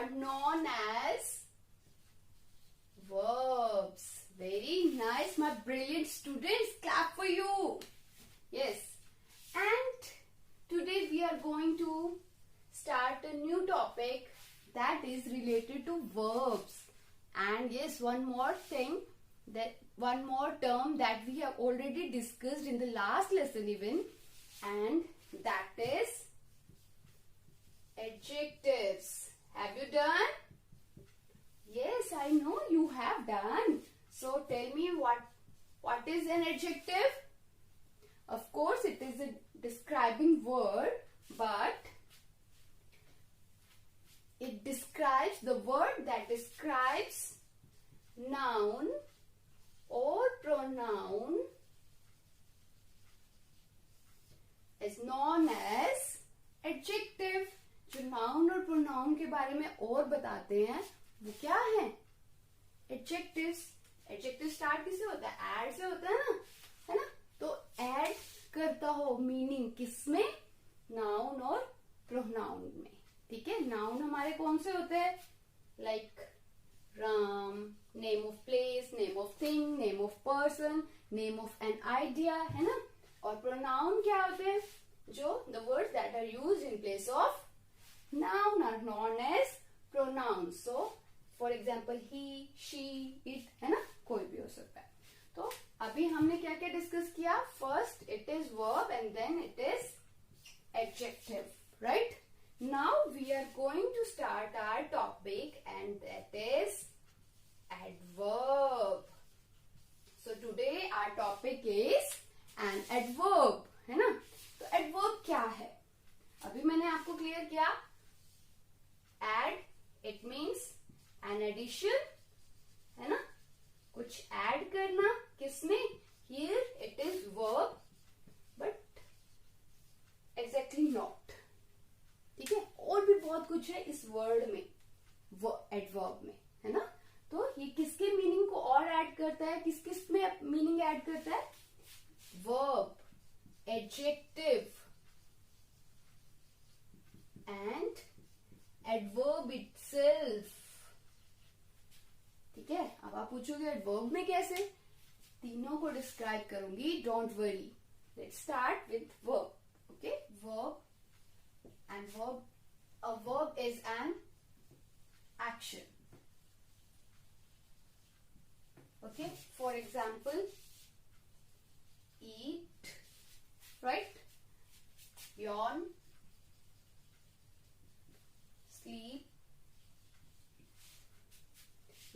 are known as verbs. Very nice, my brilliant students. Clap for you. Yes. And today we are going to start a new topic that is related to verbs. And yes, one more thing, that one more term that we have already discussed in the last lesson even, and that is adjectives. Have you done? Yes, I know you have done. So tell me what is an adjective? Of course, it is a describing word, but it describes the word that describes noun or pronoun is known as adjective. जो noun और pronoun के बारे में और बताते हैं वो क्या है? Adjectives. Adjective start किससे होता है? Add से होता है ना? तो add करता हो meaning किसमें? Noun और pronoun में. ठीक है? Noun हमारे कौन से होते हैं? Like Ram, name of place, name of thing, name of person, name of an idea, है ना? और pronoun क्या होते हैं? जो the words that are used in place of noun are known as pronouns. So, for example, he, she, it, है ना? कोई भी हो सकता है. तो अभी हमने क्या क्या डिस्कस किया? First, it is verb and then it is adjective, right? Now we are going to start our topic and that is adverb. So today our topic is an adverb, है ना? तो adverb क्या है? अभी मैंने आपको clear किया. Add, it means an addition, है ना? कुछ add करना किसमें? Here it is verb, but exactly not. ठीक है? और भी बहुत कुछ है इस वर्ड में, एडवर्ब में, है ना? तो ये किसके मीनिंग को और ऐड करता है? किस किस में मीनिंग ऐड करता है? Verb, adjective and adverb itself. ठीक है? अब आप पूछोगे एडवर्ब में कैसे? तीनों को डिस्क्राइब करूंगी, don't worry. Let's start with verb. Okay? Verb. And a verb is an action. Okay, for example, eat, right? Yawn, sleep,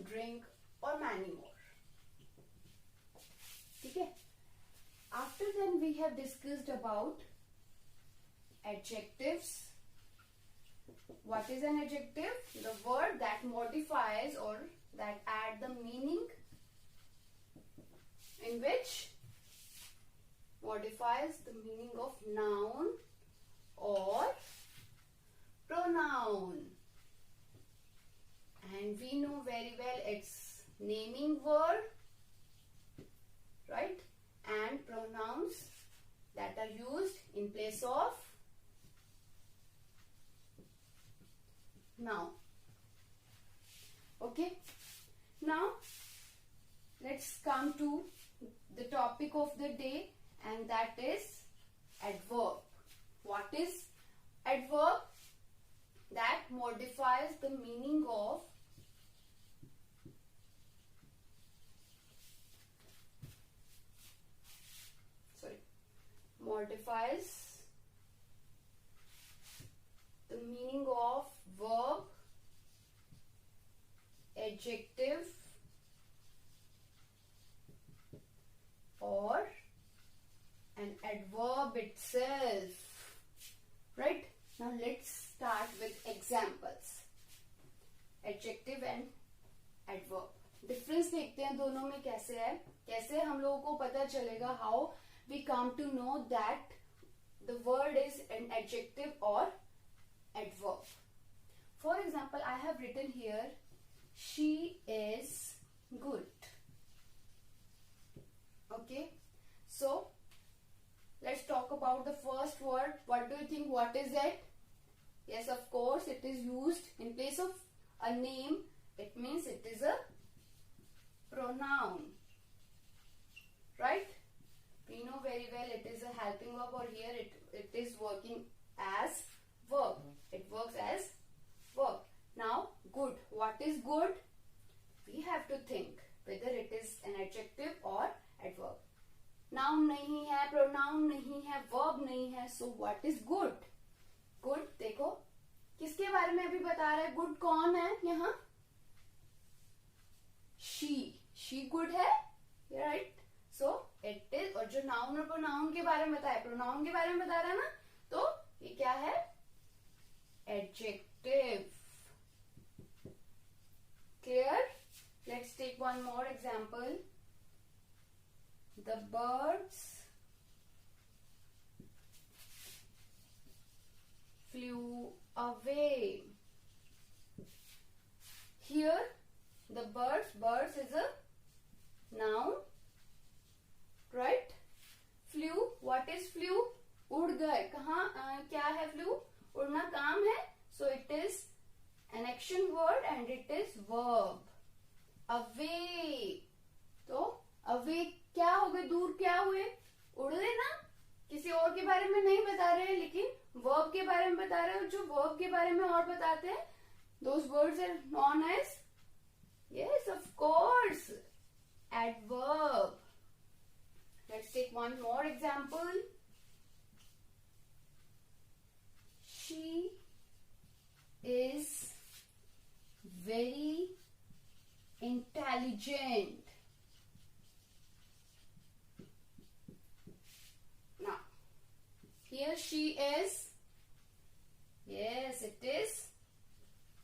drink, or many more. Okay. After then, we have discussed about adjectives. What is an adjective? The word that modifies or that add the meaning in which modifies the meaning of noun or pronoun. And we know very well it's naming word, right? And pronouns that are used in place of noun. Okay, now let's come to the topic of the day, and that is adverb. What is adverb? That modifies the meaning of modifies the meaning of verb, adjective, or an adverb itself. Right? Now let's start with examples. Adjective and adverb. Difference देखते हैं दोनों में कैसे है. कैसे हम लोगों को पता चलेगा how we come to know that the word is an adjective or adverb. For example, I have written here, she is good. Okay, so let's talk about the first word. What do you think? What is it? Yes, of course, it is used in place of a name, it means it is a pronoun, right? We know very well it is a helping verb, or here it is working as verb. It works as verb. Now, good. What is good? We have to think whether it is an adjective or adverb. Noun नहीं है, pronoun नहीं है, verb नहीं है, so what is good? Good, देखो किसके बारे में अभी बता रहा है? Good कौन है यहाँ? She good है, right? So it is, और जो noun और pronoun के बारे में बताया, pronoun के बारे में बता रहा है ना, तो ये क्या है? Adjective. Clear? Let's take one more example. The birds flew away. Here, the birds is a noun, right? Flew, what is flew? उड़ गए. कहाँ क्या है flew? उड़ना काम है. So it is an action word and it is verb. Away. तो away क्या हो गए? दूर क्या हुए? उड़ गए ना. किसी और के बारे में नहीं बता रहे हैं, लेकिन वर्ब के बारे में बता रहे हैं. जो वर्ब के बारे में और बताते हैं, those words are known as, yes, of course, adverb. Let's take one more example. She is very intelligent. Now, here she is. Yes, it is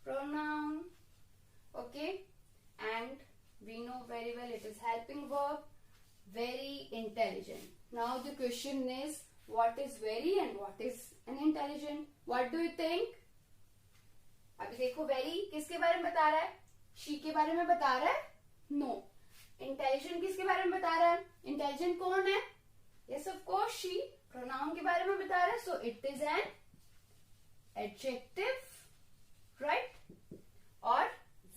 pronoun. Okay, and we know very well it is helping verb. Very intelligent. Now the question is, what is very and what is an intelligent? What do you think? अभी देखो, very किसके बारे में बता रहा है? she के बारे में बता रहा है? no. intelligent किसके बारे में बता रहा है? intelligent कौन है? yes, of course, she. pronoun के बारे में बता रहा है, so it is an adjective, right? और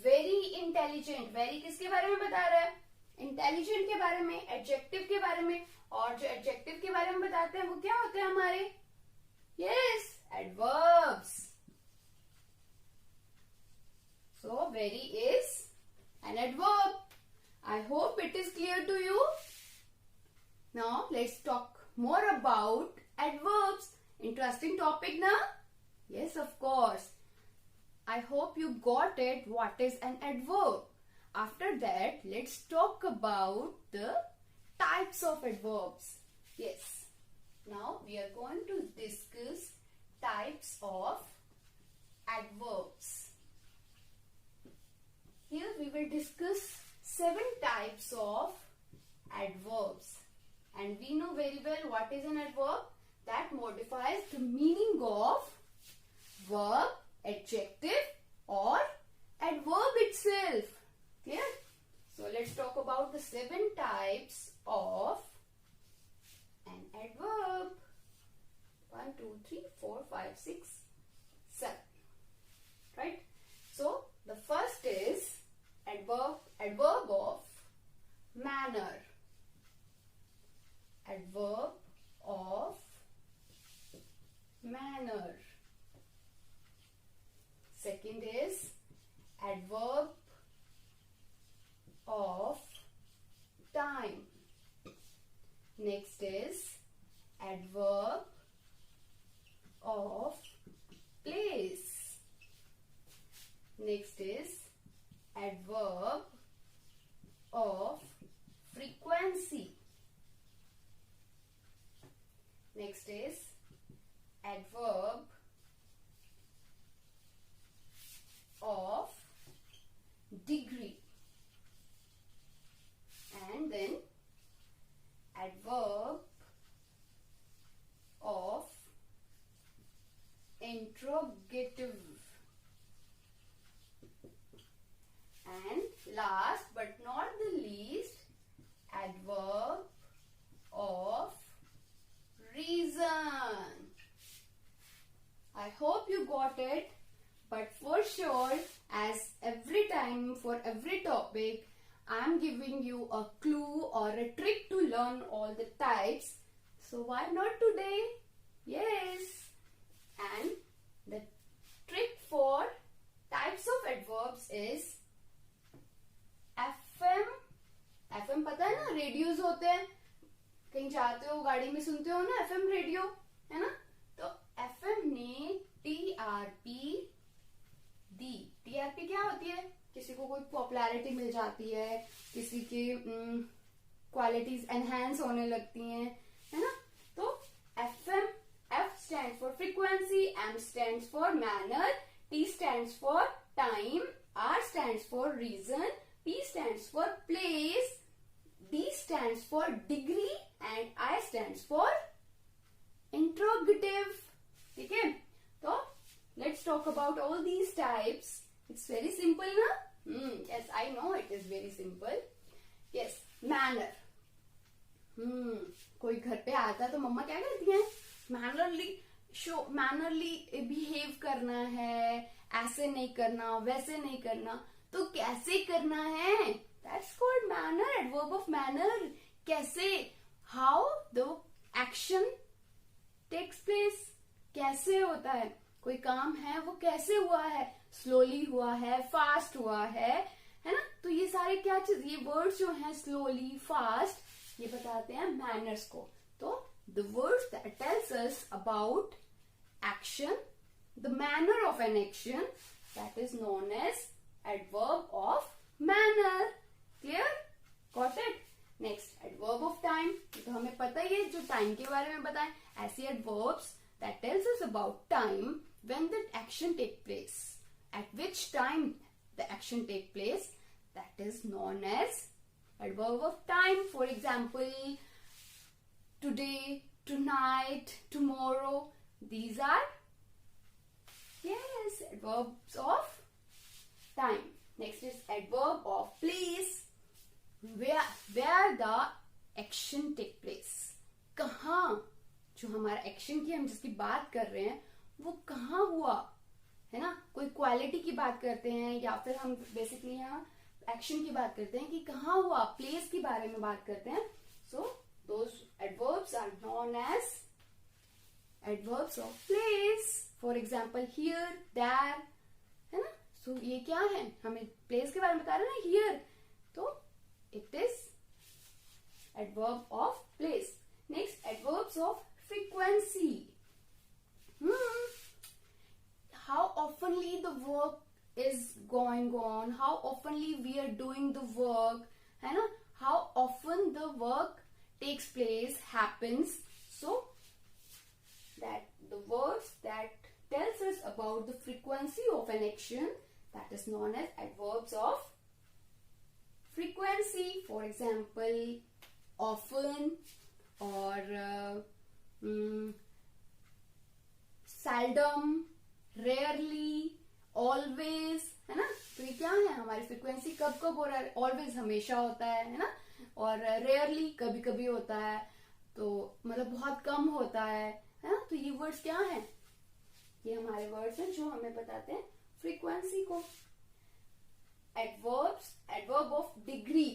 very intelligent, very किसके बारे में बता रहा है? इंटेलिजेंट के बारे में, एडजेक्टिव के बारे में. और जो एडजेक्टिव के बारे में बताते हैं वो क्या होते हैं हमारे? Yes, adverbs. So very is an adverb. I hope it is clear to you. Now let's talk more about adverbs. Interesting topic ना? Yes, of course. I hope you got it what is an adverb. After that, let's talk about the types of adverbs. Yes. Now we are going to discuss types of adverbs. Here we will discuss 7 types of adverbs. And we know very well what is an adverb. That modifies the meaning of verb, adjective or adverb itself. Clear? So let's talk about the 7 types of an adverb. 1, 2, 3, 4, 5, 6, 7. Right? So the first is adverb of manner. Adverb of manner. Second is adverb of time. Next is adverb of place. Next is adverb of frequency. Next is adverb of degree. And then adverb of interrogative. And last but not the least, adverb of reason. I hope you got it. But for sure, as for every topic I'm giving you a clue or a trick to learn all the types. So why not today? Yes. And the trick for types of adverbs is FM. FM पता है ना, radios होते हैं, कहीं जाते हो गाड़ी में सुनते हो ना FM रेडियो, है ना? तो FM ने TRP दी. TRP क्या होती है? किसी को कोई पॉपुलैरिटी मिल जाती है, किसी की क्वालिटीज एनहांस होने लगती हैं, है ना? तो FM, F stands for frequency, M stands for manner, T stands for time, R stands for reason, P stands for place, D stands for degree and I stands for interrogative. ठीक है? तो let's talk about all these types. It's very simple, na? Yes, I know it is very simple. Yes, manner. कोई घर पे आता तो मम्मा क्या कहती हैं? मैनरली बिहेव करना है, ऐसे नहीं करना, वैसे नहीं करना. तो कैसे करना है? That's called manner, adverb of manner. कैसे? How the action takes place. कैसे होता है? कोई काम है वो कैसे हुआ है, स्लोली हुआ है, फास्ट हुआ है ना? तो ये सारे क्या चीज, ये वर्ड्स जो हैं स्लोली, फास्ट, ये बताते हैं मैनर्स को. तो the words that tells us about action, the manner of an action, that is known as adverb of manner. Clear? Got it? Next, adverb of time. तो हमें पता ही है, जो टाइम के बारे में बताएं, ऐसी adverbs that tells us about time when the action take place, at which time the action take place, that is known as adverb of time. For example, today, tonight, tomorrow, these are, yes, adverbs of time. Next is adverb of place, where the action take place. कहाँ जो हमारा action की हम जिसकी बात कर रहे हैं वो कहाँ हुआ, है ना? कोई क्वालिटी की बात करते हैं या फिर हम बेसिकली यहाँ एक्शन की बात करते हैं कि कहाँ हुआ, प्लेस के बारे में बात करते हैं. So those adverbs are known as adverbs of place. For example here, there, है ना? सो ये क्या है, हमें प्लेस के बारे में बता रहे हैं ना, हियर, तो it is adverb of place. Next, adverbs of frequency. How oftenly the work is going on, how oftenly we are doing the work, है ना? How often the work takes place, happens. So that the words that tells us about the frequency of an action, that is known as adverbs of frequency. For example, often or seldom, rarely, always, है ना? तो ये क्या है, हमारी frequency कब कब हो रहा है? ऑलवेज हमेशा होता है ना? और रेयरली कभी कभी होता है, तो मतलब बहुत कम होता है ना? तो ये वर्ड्स क्या हैं? ये हमारे वर्ड्स हैं जो हमें बताते हैं फ्रीक्वेंसी को. एडवर्ब्स, एडवर्ब ऑफ डिग्री,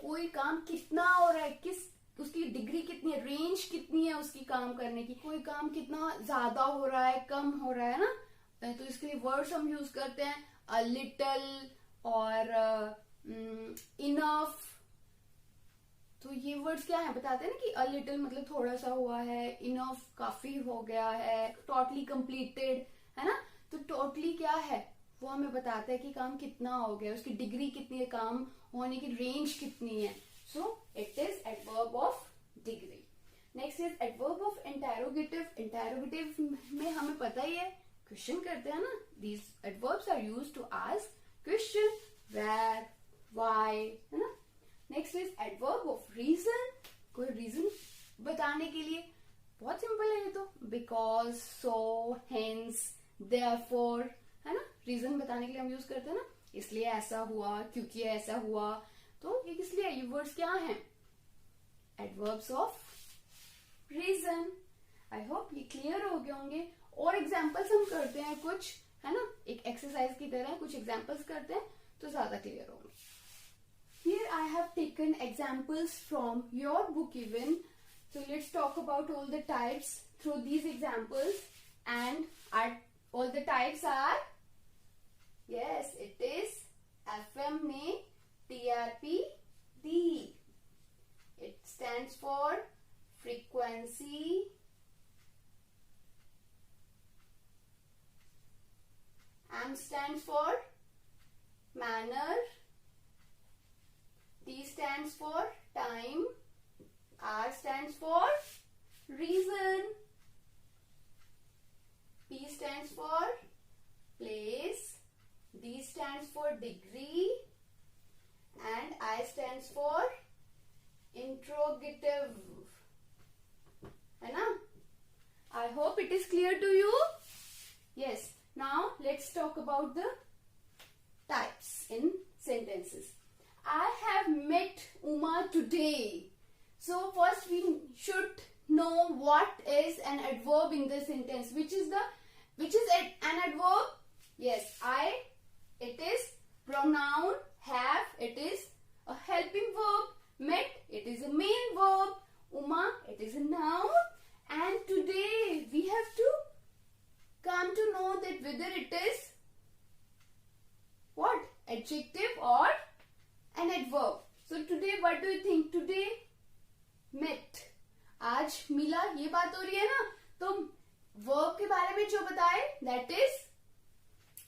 कोई काम कितना हो रहा है, किस उसकी डिग्री कितनी है, रेंज कितनी है उसकी काम करने की, कोई काम कितना ज्यादा हो रहा है, कम हो रहा है ना? तो इसके लिए वर्ड्स हम यूज करते हैं अ लिटल और इनफ. तो ये वर्ड्स क्या है, बताते हैं ना कि अ लिटल मतलब थोड़ा सा हुआ है, इनफ काफी हो गया है, टोटली कंप्लीटेड, है ना? तो टोटली क्या है, वो हमें बताता है कि काम कितना हो गया, उसकी डिग्री कितनी है, काम होने की रेंज कितनी है. So it is adverb of degree. Next is adverb of interrogative. Interrogative में हमें पता ही है, क्वेश्चन करते हैं ना. These adverbs are used to ask question, where, why, है ना? Next is adverb of reason. कोई reason बताने के लिए, बहुत सिंपल है ये तो, because, so, hence, therefore, है ना? reason बताने के लिए हम यूज करते हैं ना, इसलिए ऐसा हुआ, क्योंकि ऐसा हुआ. तो ये किस लिए, ये वर्ड्स क्या हैं? Adverbs of reason. I hope ये क्लियर हो गए होंगे. और एग्जांपल्स हम करते हैं कुछ, है ना? एक एक्सरसाइज की तरह कुछ एग्जांपल्स करते हैं. तो ज्यादा क्लियर होंगे. Here I have taken examples from your book even. So let's talk about all the types through these examples. And all the types are, yes, it is FM में TRPD. It stands for frequency, M stands for manner, T stands for time, R stands for reason, P stands for place, D stands for degree, and I stands for interrogative. है ना? I hope it is clear to you. Yes. Now let's talk about the types in sentences. I have met Uma today. So first we should know what is an adverb in the sentence. Which is an adverb? Yes, it is pronoun. Have, it is a helping verb. Met, it is a main verb. Uma, it is a noun. And today we have to come to know that whether it is what? Adjective or an adverb. So today what do you think? Today met. आज मिला, ये बात हो रही है ना. तो verb के बारे में जो बताए that is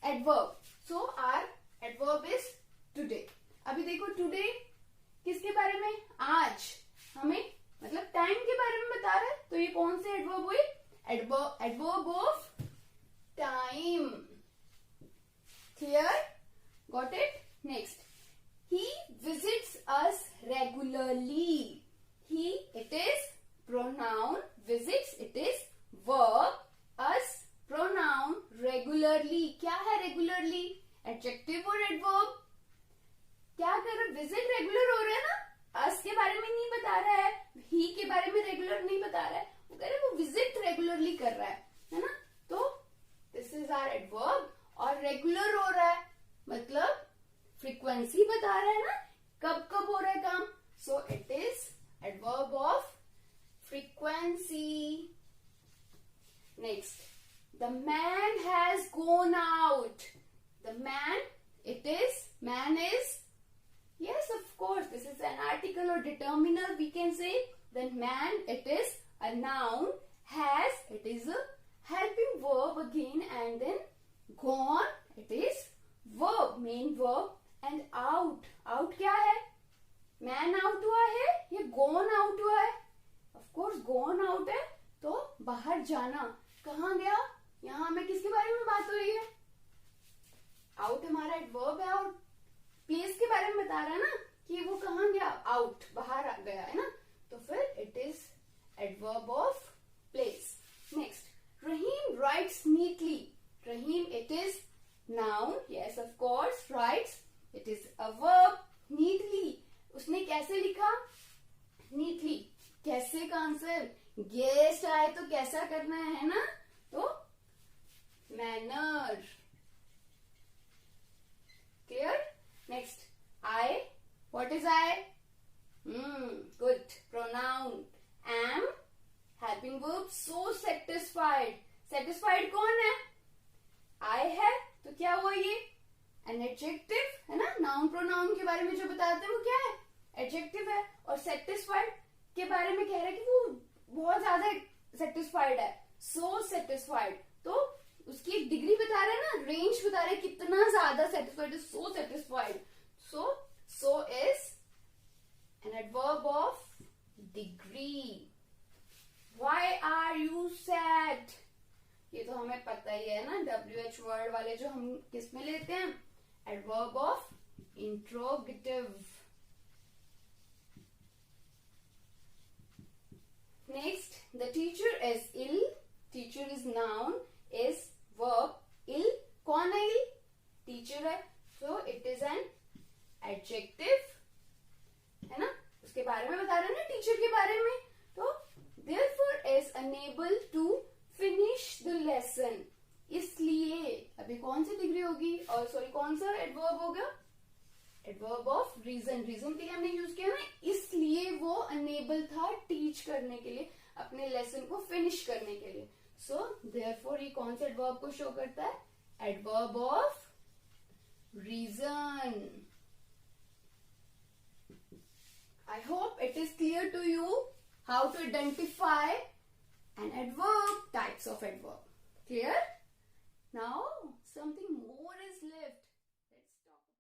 adverb. So our adverb is today. अभी देखो today किसके बारे में? आज. हमें मतलब टाइम के बारे में बता रहा है. तो ये कौन से adverb हुई? Adverb of time. Clear? Got it? Next. He visits us regularly. He, it is pronoun. Visits, it is verb. Us, pronoun. Regularly. क्या है regularly? Adjective और adverb. क्या कर रहा है? Visit regular हो रहा है ना? us के बारे में नहीं बता रहा है. he के बारे में regular नहीं बता रहा है. वो कह रहा है वो visit regularly कर रहा है ना? तो this is our adverb. और regular हो रहा है मतलब frequency बता रहा है ना, कब कब हो रहा है काम. So it is adverb of frequency. Next, the man has gone out. The man, it is, man is, yes, of course, this is an article or determiner we can say. Then man, it is a noun. Has, it is a helping verb again. And then gone, it is verb, main verb. And out, out क्या है? Man out हुआ है या gone out हुआ है? Of course gone out है तो बाहर जाना. कहाँ गया? यहाँ हमें किसके बारे में बात हो रही है? Out हमारा adverb है और place के बारे में बता रहा है ना कि वो कहाँ गया? Out, बाहर आ गया है ना. तो फिर it is adverb of place. Next, Rahim writes neatly. Rahim, it is noun. Yes, of course, writes. It is a verb. Neatly. उसने कैसे लिखा? Neatly. कैसे का आंसर? गेस्ट आए तो कैसा करना है ना? तो manner. Clear? Next, I. What is I? Good. Pronoun. Am. Helping verb. So satisfied. Satisfied कौन है? I है. तो क्या हुआ ये? An adjective है ना. Noun pronoun के बारे में जो बताते हैं वो क्या है? Adjective है. और satisfied के बारे में कह रहा है कि वो बहुत ज्यादा satisfied है. So satisfied. तो उसकी एक डिग्री बता रहा है ना, रेंज बता रहा है कितना ज्यादा satisfied है. So satisfied. So is an adverb of degree. Why are you sad? ये तो हमें पता ही है ना. WH word वाले जो हम किस में लेते हैं? Adverb of interrogative. Next, the teacher is ill. Teacher is noun. Is verb. Ill. कौन है ill? Teacher है. So it is an adjective. है ना? उसके बारे में बता रहे हैं ना, टीचर के बारे में. तो therefore is unable to finish the lesson. इसलिए अभी कौन सी डिग्री होगी? और सॉरी कौन सा एडवर्ब होगा? एडवर्ब ऑफ रीजन, रीजन के लिए हमने यूज किया ना, इसलिए वो अनेबल था टीच करने के लिए, अपने लेसन को फिनिश करने के लिए. सो देयरफॉर ये कौन से एडवर्ब को शो करता है? Adverb of reason. I hope it is clear to you how to identify an adverb, types of adverb. Clear? Now something more is left.